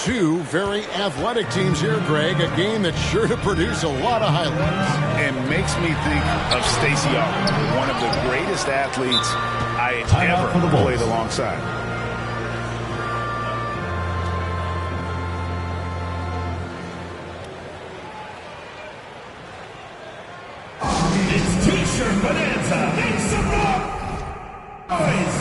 two very athletic teams here, Greg. A game that's sure to produce a lot of highlights. And makes me think of Stacey Augmon, one of the greatest athletes I ever played alongside. It's T-shirt bonanza. Make some noise.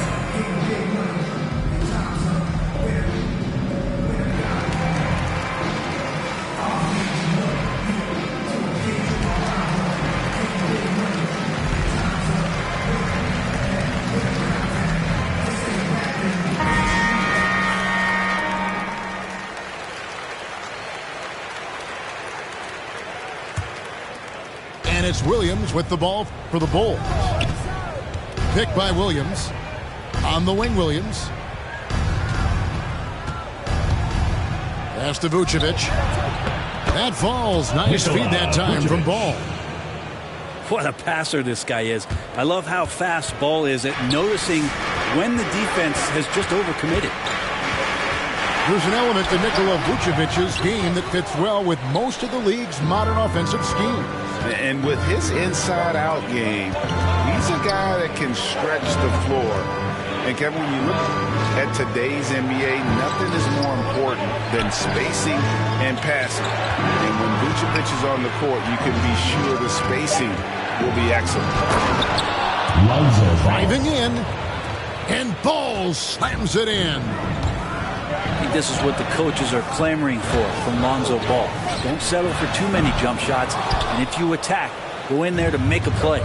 And it's Williams with the ball for the Bulls. Picked by Williams. On the wing, Williams. Pass to Vucevic. That falls. Nice feed that time from Ball. What a passer this guy is. I love how fast Ball is at noticing when the defense has just overcommitted. There's an element to Nikola Vucevic's game that fits well with most of the league's modern offensive schemes. And with his inside-out game, he's a guy that can stretch the floor. And Kevin, when you look at today's NBA, nothing is more important than spacing and passing. And when Vucevic is on the court, you can be sure the spacing will be excellent. Driving in, and Ball slams it in. I think this is what the coaches are clamoring for from Lonzo Ball. Don't settle for too many jump shots, and if you attack, go in there to make a play.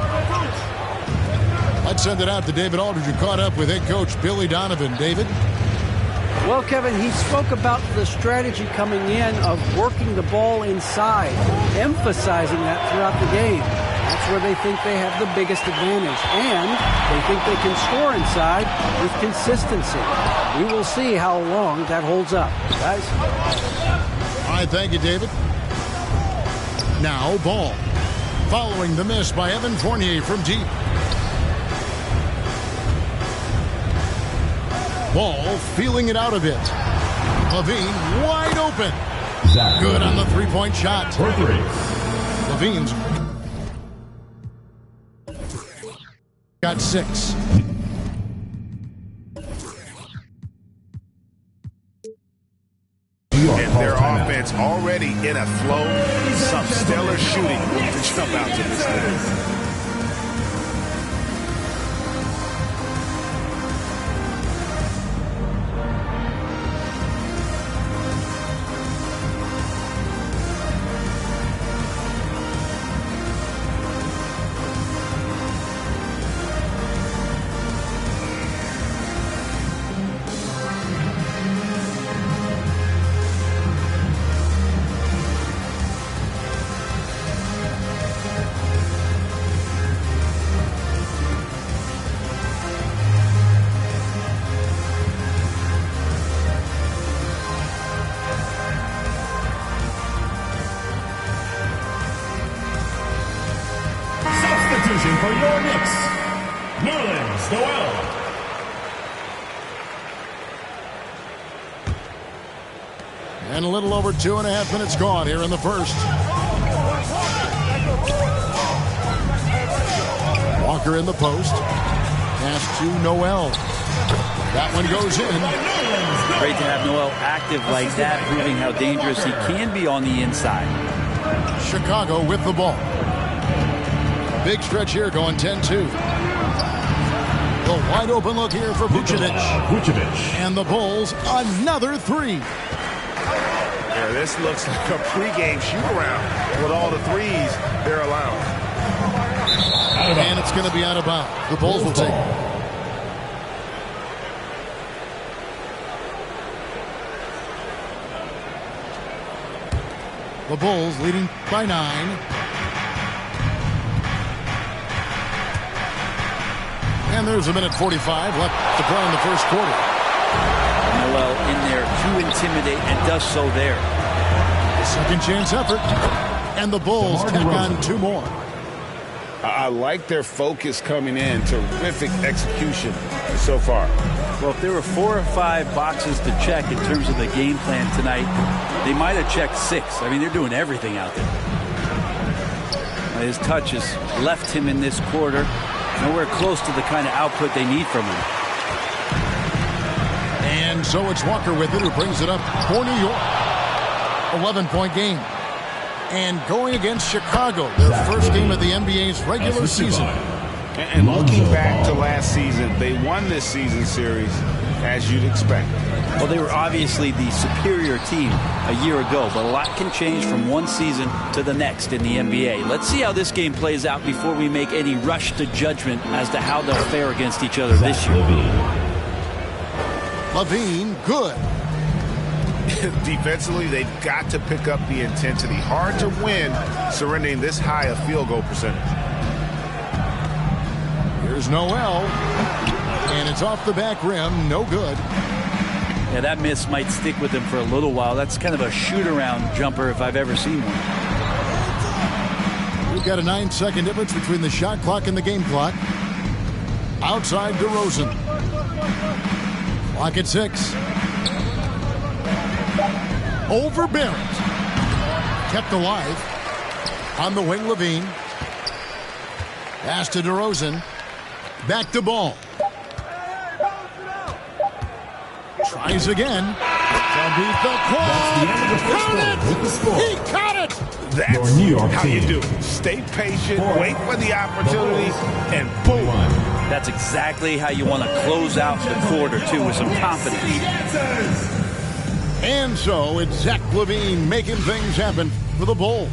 Let's send it out to David Aldridge, who caught up with head coach Billy Donovan. David? Well, Kevin, he spoke about the strategy coming in of working the ball inside, emphasizing that throughout the game. That's where they think they have the biggest advantage, and they think they can score inside with consistency. We will see how long that holds up, guys. All right, thank you, David. Now, Ball. Following the miss by Evan Fournier from deep. Ball feeling it out a bit. Levine wide open. Good on the three-point shot. Levine's got 6. And their offense already in a flow. Some stellar shooting to jump out to this thing. For your Knicks, Nerlens Noel. And a little over 2.5 minutes gone here in the first. Walker in the post. Pass to Noel. That one goes in. Great to have Noel active like that, proving how dangerous he can be on the inside. Chicago with the ball. Big stretch here going 10-2. The wide open look here for Vucevic. And the Bulls another 3. Yeah, this looks like a pregame shoot-around with all the threes they're allowing. And it's going to be out of bounds. The Bulls will take it. The Bulls leading by 9. And there's 1:45 left to play in the first quarter. Noel in there to intimidate and does so there. Second chance effort. And the Bulls tack on 2 more. I like their focus coming in. Terrific execution so far. Well, if there were 4 or 5 boxes to check in terms of the game plan tonight, they might have checked 6. I mean, they're doing everything out there. His touch has left him in this quarter nowhere close to the kind of output they need from him. And so it's Walker with it, who brings it up for New York. 11-point game. And going against Chicago, their first game of the NBA's regular season. And looking back to last season, they won this season series as you'd expect. Well, they were obviously the superior team a year ago, but a lot can change from one season to the next in the NBA. Let's see how this game plays out before we make any rush to judgment as to how they'll fare against each other this year. LaVine, good. Defensively, they've got to pick up the intensity. Hard to win surrendering this high a field goal percentage. Here's Noel, and it's off the back rim, no good. Yeah, that miss might stick with him for a little while. That's kind of a shoot-around jumper if I've ever seen one. We've got a 9-second difference between the shot clock and the game clock. Outside DeRozan. Clock at 6. Over Barrett. Kept alive. On the wing, LaVine. Pass to DeRozan. Back to Ball. Tries again. Beat the That's the end of the first quarter with the score. He caught it! That's Your New York how team. you do. Stay patient, wait for the opportunity, and boom. That's exactly how you want to close out the quarter, too, with some confidence. And so it's Zach LaVine making things happen for the Bulls.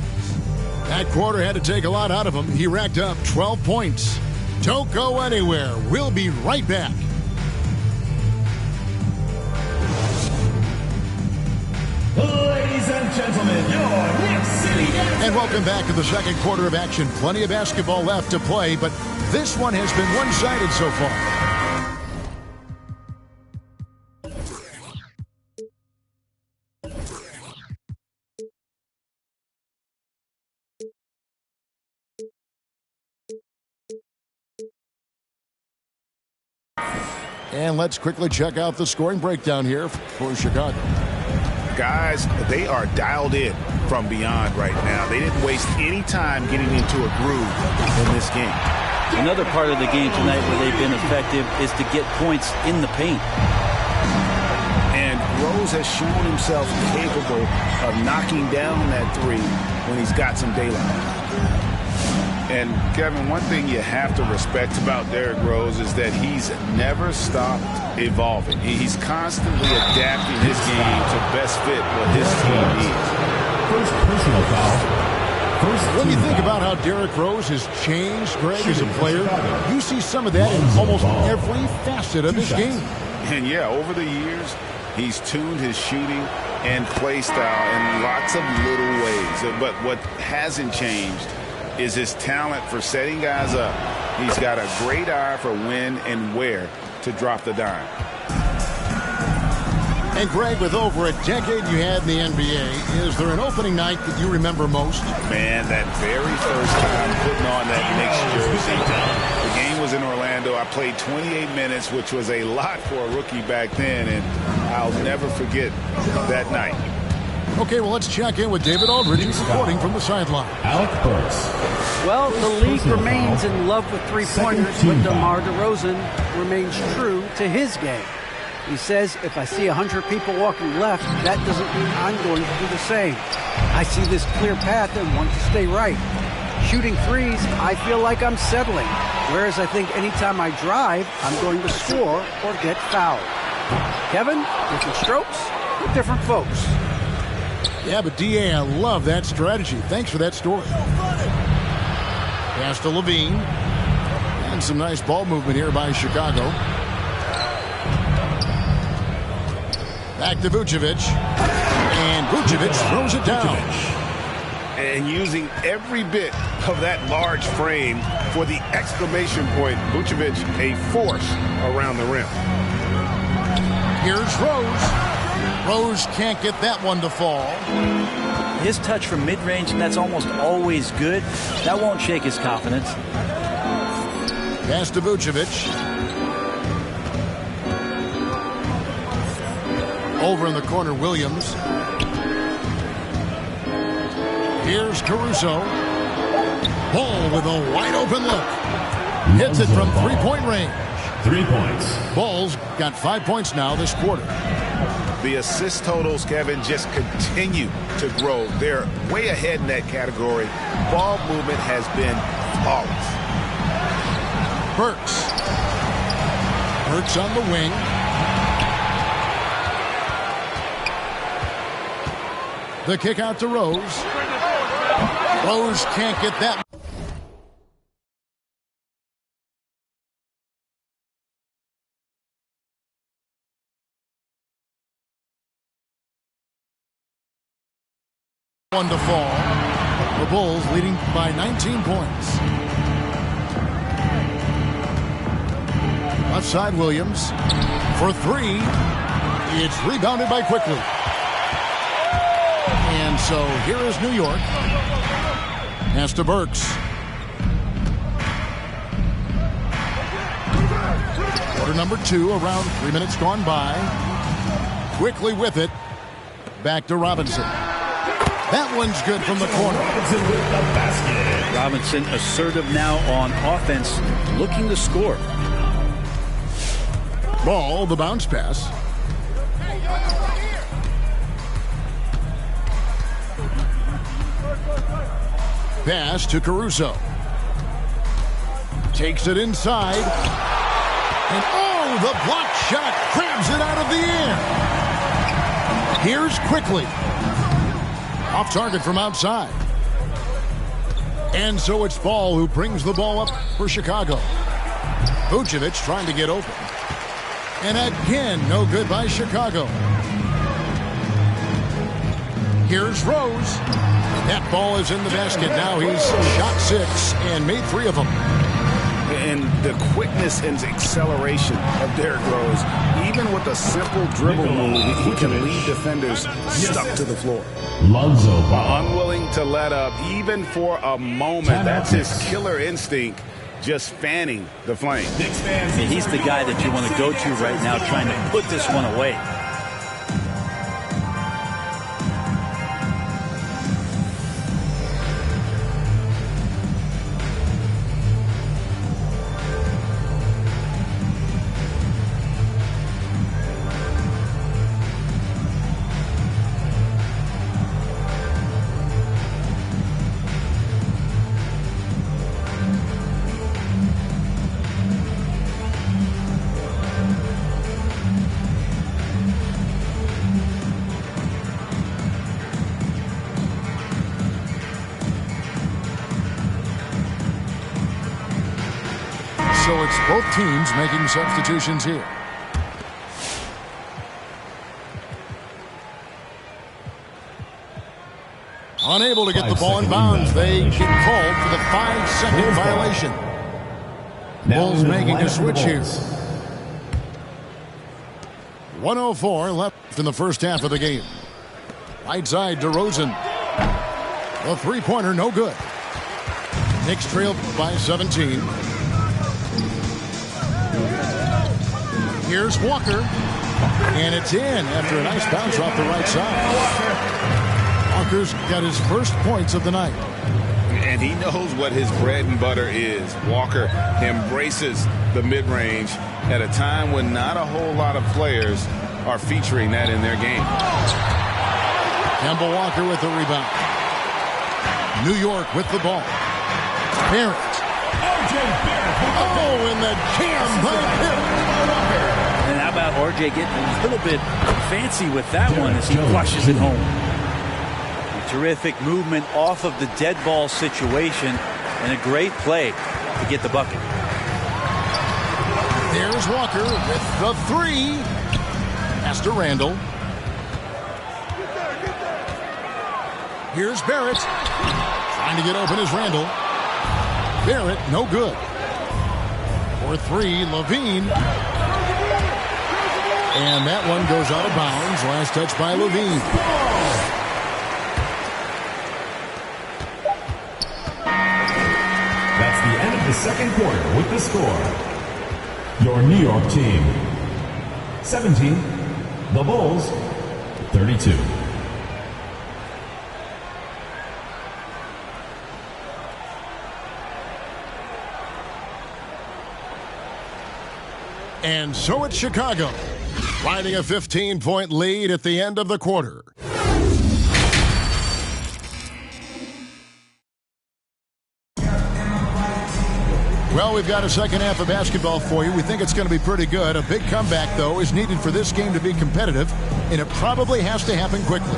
That quarter had to take a lot out of him. He racked up 12 points. Don't go anywhere. We'll be right back. Ladies and gentlemen, your Knicks City Dancers. And welcome back to the second quarter of action. Plenty of basketball left to play, but this one has been one-sided so far. And let's quickly check out the scoring breakdown here for Chicago. Guys, they are dialed in from beyond right now. They didn't waste any time getting into a groove in this game. Another part of the game tonight where they've been effective is to get points in the paint. And Rose has shown himself capable of knocking down that three when he's got some daylight. And, Kevin, one thing you have to respect about Derrick Rose is that he's never stopped evolving. He's constantly adapting his game to best fit what his team needs. First personal foul. When you think about how Derrick Rose has changed, Greg, as a player, you see some of that in almost every facet of his game. And, yeah, over the years, he's tuned his shooting and play style in lots of little ways. But what hasn't changed is his talent for setting guys up. He's got a great eye for when and where to drop the dime. And Greg, with over a decade you had in the NBA, is there an opening night that you remember most? Man, that very first time putting on that Knicks jersey. The game was in Orlando. I played 28 minutes, which was a lot for a rookie back then, and I'll never forget that night. Okay, well, let's check in with David Aldridge, reporting from the sideline. Alec Burks. Well, the league remains in love with three-pointers, but DeMar DeRozan remains true to his game. He says, if I see 100 people walking left, that doesn't mean I'm going to do the same. I see this clear path and want to stay right. Shooting threes, I feel like I'm settling, whereas I think anytime I drive, I'm going to score or get fouled. Kevin, different strokes for different folks. Yeah, but D.A., I love that strategy. Thanks for that story. Pass to LaVine. And some nice ball movement here by Chicago. Back to Vucevic. And Vucevic throws it down. And using every bit of that large frame for the exclamation point, Vucevic, a force around the rim. Here's Rose. Rose can't get that one to fall. His touch from mid-range, and that's almost always good. That won't shake his confidence. Pass to Vucevic. Over in the corner, Williams. Here's Caruso. Ball with a wide open look. Hits it from three-point range. 3 points. Ball's got 5 points now this quarter. The assist totals, Kevin, just continue to grow. They're way ahead in that category. Ball movement has been flawless. Burks. Burks on the wing. The kick out to Rose. Rose can't get that. One to fall. The Bulls leading by 19 points. Left side, Williams. For three. It's rebounded by Quickly. And so here is New York. Pass to Burks. Quarter number 2, around 3 minutes gone by. Quickly with it. Back to Robinson. That one's good from the corner. Robinson assertive now on offense, looking to score. Ball, the bounce pass. Pass to Caruso. Takes it inside. And oh, the block shot grabs it out of the air. Here's Quickly. Off target from outside. And so it's Ball who brings the ball up for Chicago. Vucevic trying to get open. And again, no good by Chicago. Here's Rose. That ball is in the basket. Now he's shot 6 and made 3 of them. And the quickness and acceleration of Derrick Rose, even with a simple dribble move, he can lead defenders stuck to the floor. Lonzo Ball. Unwilling to let up even for a moment. That's his killer instinct, just fanning the flame. I mean, he's the guy that you want to go to right now trying to put this one away. So it's both teams making substitutions here. Unable to get the ball in bounds. They get called for the 5-second violation. Bulls making a switch here. 1:04 left in the first half of the game. Right side, DeRozan. A three-pointer, no good. Knicks trailed by 17. Here's Walker. And it's in after a nice bounce off the right side. Walker's got his first points of the night. And he knows what his bread and butter is. Walker embraces the mid-range at a time when not a whole lot of players are featuring that in their game. Kemba Walker with the rebound. New York with the ball. Barrett. Oh, and the jam by Pitt. And how about RJ getting a little bit fancy with that one as he flushes it home. Terrific movement off of the dead ball situation and a great play to get the bucket. There's Walker with the three. Pass to Randall. Here's Barrett. Trying to get open is Randall. Barrett, no good. For three, Levine. And that one goes out of bounds. Last touch by Levine. That's the end of the second quarter with the score. Your New York team, 17, The Bulls, 32. And so it's Chicago, riding a 15-point lead at the end of the quarter. Well, we've got a second half of basketball for you. We think it's going to be pretty good. A big comeback, though, is needed for this game to be competitive, and it probably has to happen quickly.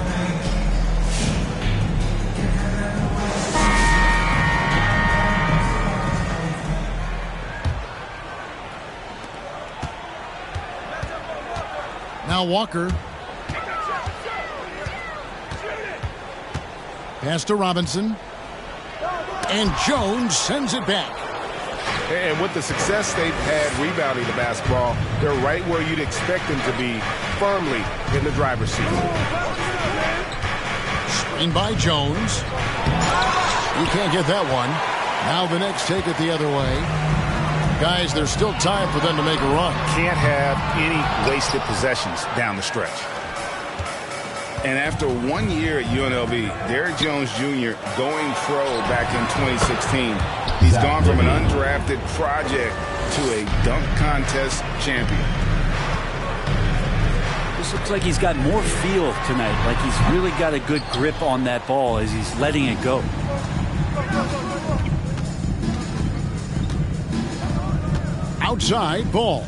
Now Walker. Pass to Robinson. And Jones sends it back. And with the success they've had rebounding the basketball, they're right where you'd expect them to be, firmly in the driver's seat. Screen by Jones. You can't get that one. Now the Knicks take it the other way. Guys, there's still time for them to make a run. Can't have any wasted possessions down the stretch. And after 1 year at UNLV, Derrick Jones Jr. going pro back in 2016. He's gone from an undrafted project to a dunk contest champion. This looks like he's got more feel tonight, like he's really got a good grip on that ball as he's letting it go. Outside ball.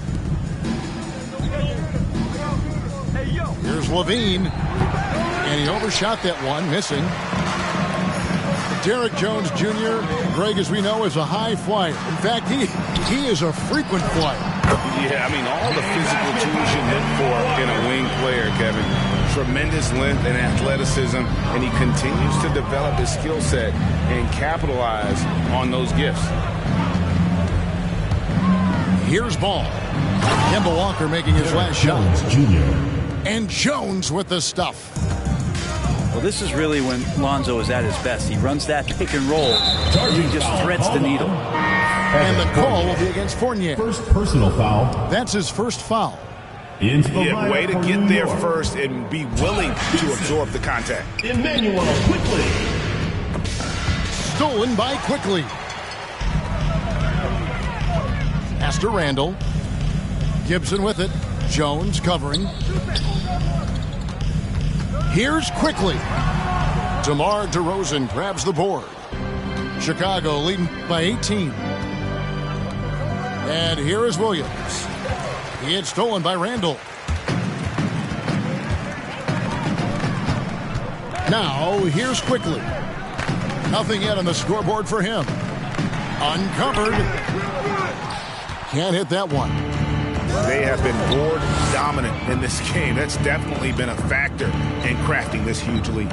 Here's Levine. And he overshot that one, missing. Derrick Jones Jr., Greg, as we know, is a high flyer. In fact, he is a frequent flyer. Yeah, I mean, all the physical tools you look for in a wing player, Kevin. Tremendous length and athleticism, and he continues to develop his skill set and capitalize on those gifts. Here's ball. Kemba Walker making his last shot. And Jones with the stuff. Well, this is really when Lonzo is at his best. He runs that pick and roll. He just threads the needle. And the call will be against Fournier. First personal foul. That's his first foul. Yeah, way to get there first and be willing to absorb the contact. Emmanuel Quickley. Stolen by Quickley. Pass to Randall. Gibson with it. Jones covering. Here's Quickley. DeMar DeRozan grabs the board. Chicago leading by 18. And here is Williams. He had stolen by Randall. Now here's Quickley. Nothing yet on the scoreboard for him. Uncovered. Can't hit that one. They have been board dominant in this game. That's definitely been a factor in crafting this huge lead.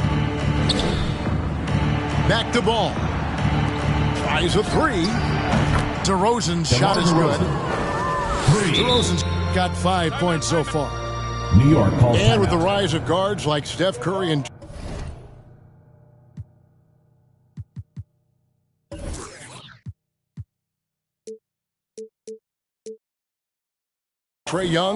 Back to ball. Tries a three. DeRozan's shot is good. DeRozan's got 5 points so far. New York calls and with the rise of guards like Steph Curry and Trae Young.